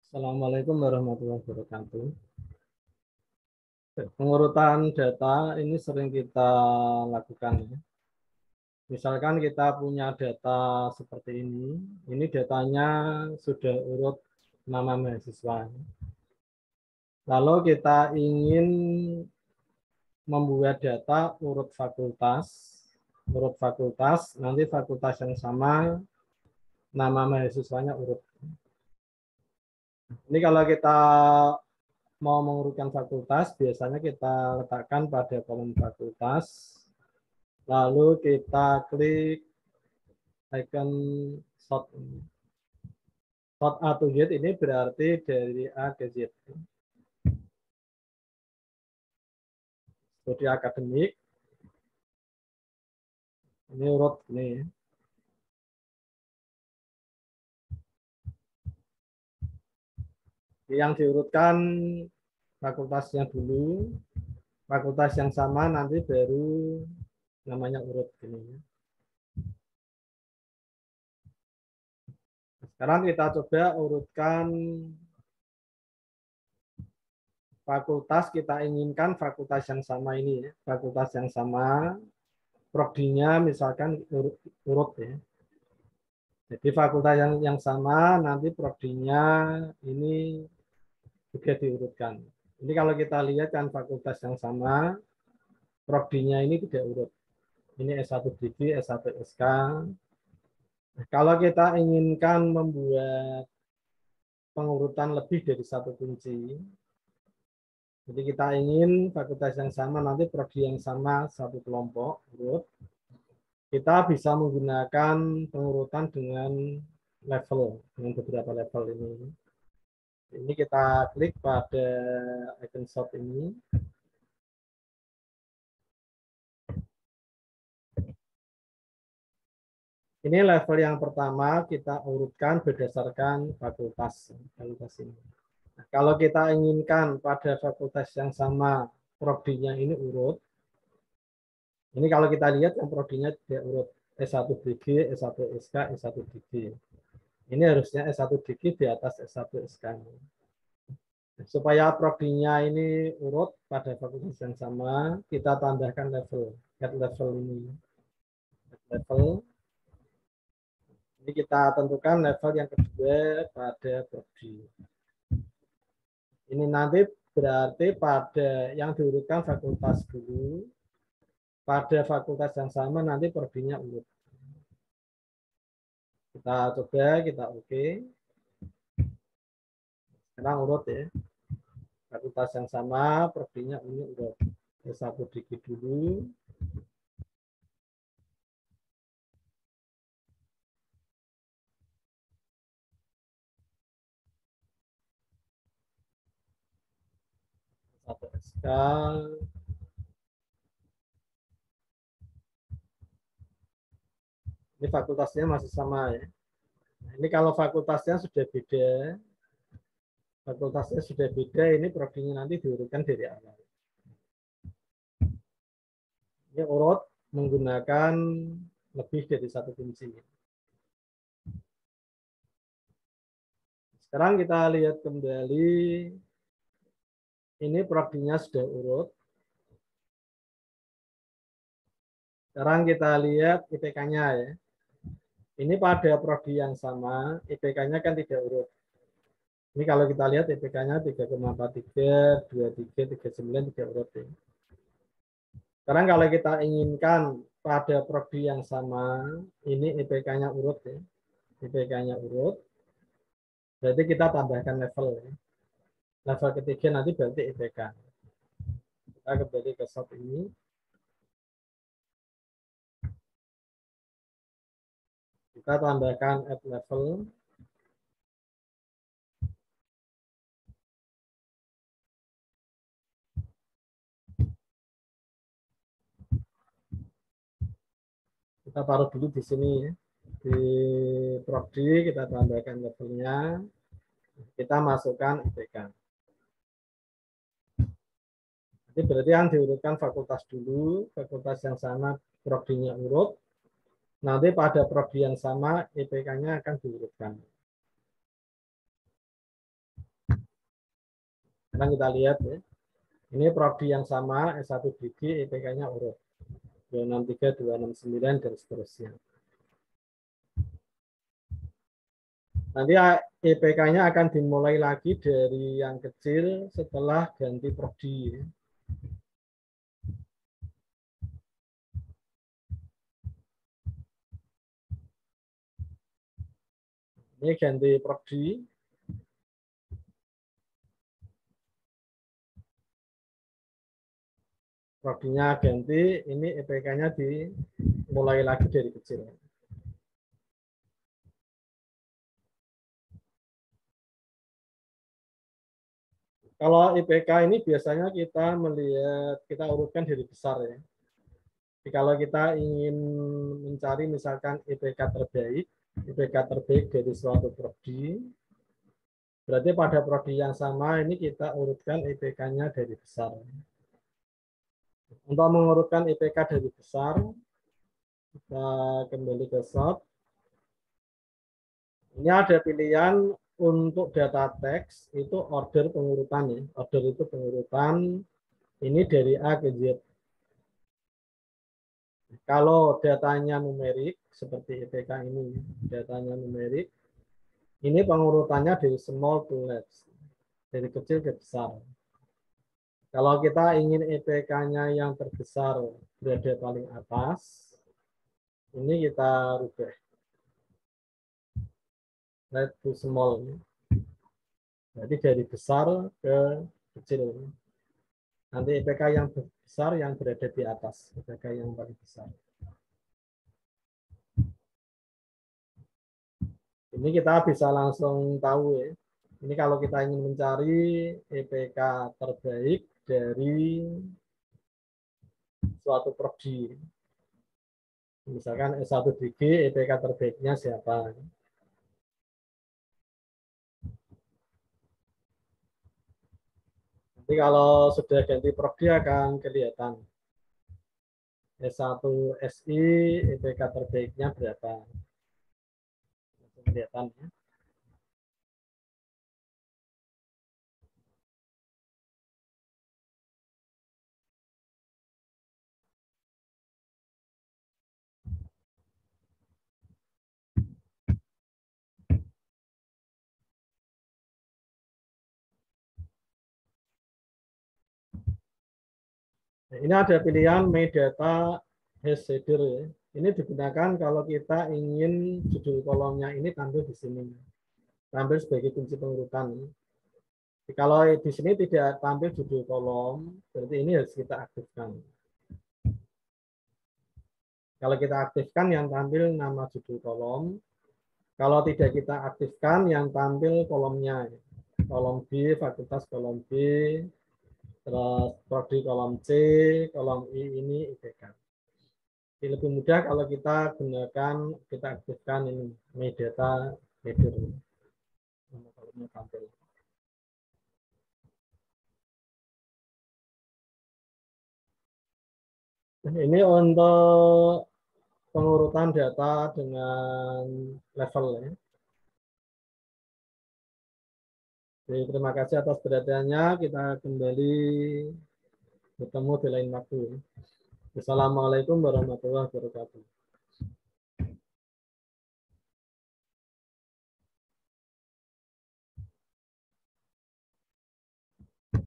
Assalamualaikum warahmatullahi wabarakatuh. Pengurutan data ini sering kita lakukan, ya. Misalkan kita punya data seperti ini datanya sudah urut nama mahasiswa. Lalu kita ingin membuat data urut fakultas, nanti fakultas yang sama, nama mahasiswanya urut. Ini kalau kita mau mengurutkan fakultas, biasanya kita letakkan pada kolom fakultas, lalu kita klik icon sort. Sort A to Z ini berarti dari A ke Z. Studi akademik, ini urut ini. Yang diurutkan fakultasnya dulu, fakultas yang sama nanti baru namanya urut ini. Sekarang kita coba urutkan fakultas, kita inginkan fakultas yang sama ini, ya. Fakultas yang sama, prodinya misalkan urut ya. Jadi fakultas yang sama nanti prodinya ini juga diurutkan. Ini kalau kita lihat kan fakultas yang sama, prodinya ini tidak urut. Ini S1 DG, S1 SK. Kalau kita inginkan membuat pengurutan lebih dari satu kunci, jadi kita ingin fakultas yang sama, nanti prodi yang sama satu kelompok urut, kita bisa menggunakan pengurutan dengan level, dengan beberapa level ini. Ini kita klik pada icon sort ini. Ini level yang pertama, kita urutkan berdasarkan fakultas ini. Nah, kalau kita inginkan pada fakultas yang sama prodinya ini urut, ini kalau kita lihat yang prodinya tidak urut, S1 DG, S1 SK, S1 DG. Ini harusnya S1 DG di atas S1 SK. Supaya prodinya ini urut pada fakultas yang sama, kita tambahkan level, add level ini. Add level. Ini kita tentukan level yang kedua pada prodi. Ini nanti berarti pada yang diurutkan fakultas dulu, pada fakultas yang sama nanti prodinya urut. Kita coba, kita oke. Sekarang urut ya. Fakultas yang sama, prodinya ini urut. S1 DG dulu. S1 SK. Ini fakultasnya masih sama ya. Nah, ini kalau fakultasnya sudah beda, ini prodinya nanti diurutkan dari awal. Ini urut menggunakan lebih dari satu kunci. Sekarang kita lihat kembali, ini prodinya sudah urut. Sekarang kita lihat IPK-nya ya. Ini pada prodi yang sama, IPK-nya kan tidak urut. Ini kalau kita lihat IPK-nya 3,43, 23, 39 tidak urut ya. Sekarang kalau kita inginkan pada prodi yang sama, ini IPK-nya urut ya. IPK-nya urut. Berarti kita tambahkan level ya. Level ketiga nanti berarti IPK. Kita kembali ke sort ini. Kita tambahkan add level. Kita taruh dulu di sini ya. Di prodi kita tambahkan levelnya. Kita masukkan IPK. Jadi berarti yang diurutkan fakultas dulu, fakultas yang sama prodinya urut. Nanti pada prodi yang sama IPK-nya akan diurutkan. Sekarang kita lihat ya. Ini prodi yang sama, S1 gigi, IPK-nya urut. 263, 269, dan seterusnya. Nanti IPK-nya akan dimulai lagi dari yang kecil setelah ganti prodi. Ini ganti prodi. Prodinya ganti, ini IPK-nya dimulai lagi dari kecil. Kalau IPK ini biasanya kita melihat, kita urutkan dari besar ya. Jadi kalau kita ingin mencari misalkan IPK terbaik dari suatu prodi, berarti pada prodi yang sama ini kita urutkan IPK-nya dari besar. Untuk mengurutkan IPK dari besar, kita kembali ke shop. Ini ada pilihan untuk data teks, itu order pengurutan ya. Order itu pengurutan, ini dari A ke Z. Kalau datanya numerik, seperti IPK ini, datanya numerik, ini pengurutannya dari small to large, dari kecil ke besar. Kalau kita ingin IPK-nya yang terbesar berada paling atas, ini kita rubah. Right to small. Jadi dari besar ke kecil. Nanti IPK yang besar yang berada di atas, IPK yang paling besar. Ini kita bisa langsung tahu ya. Ini kalau kita ingin mencari IPK terbaik dari suatu prodi. Misalkan S1 DG, IPK terbaiknya siapa? Nanti kalau sudah ganti prodi akan kelihatan. S1 SI, IPK terbaiknya berapa? Kelihatan ya. Nah, ini ada pilihan metadata hash header ya. Ini digunakan kalau kita ingin judul kolomnya ini tampil di sini. Tampil sebagai kunci pengurutan. Jadi kalau di sini tidak tampil judul kolom, berarti ini harus kita aktifkan. Kalau kita aktifkan yang tampil nama judul kolom. Kalau tidak kita aktifkan yang tampil kolomnya. Kolom B, fakultas kolom B, terus prodi kolom C, kolom I ini IPK. Jadi lebih mudah kalau kita gunakan, kita aktifkan ini metadata header. Kolomnya tampil. Ini untuk pengurutan data dengan level ya. Jadi, terima kasih atas perhatiannya. Kita kembali bertemu di lain waktu. Assalamualaikum warahmatullahi wabarakatuh.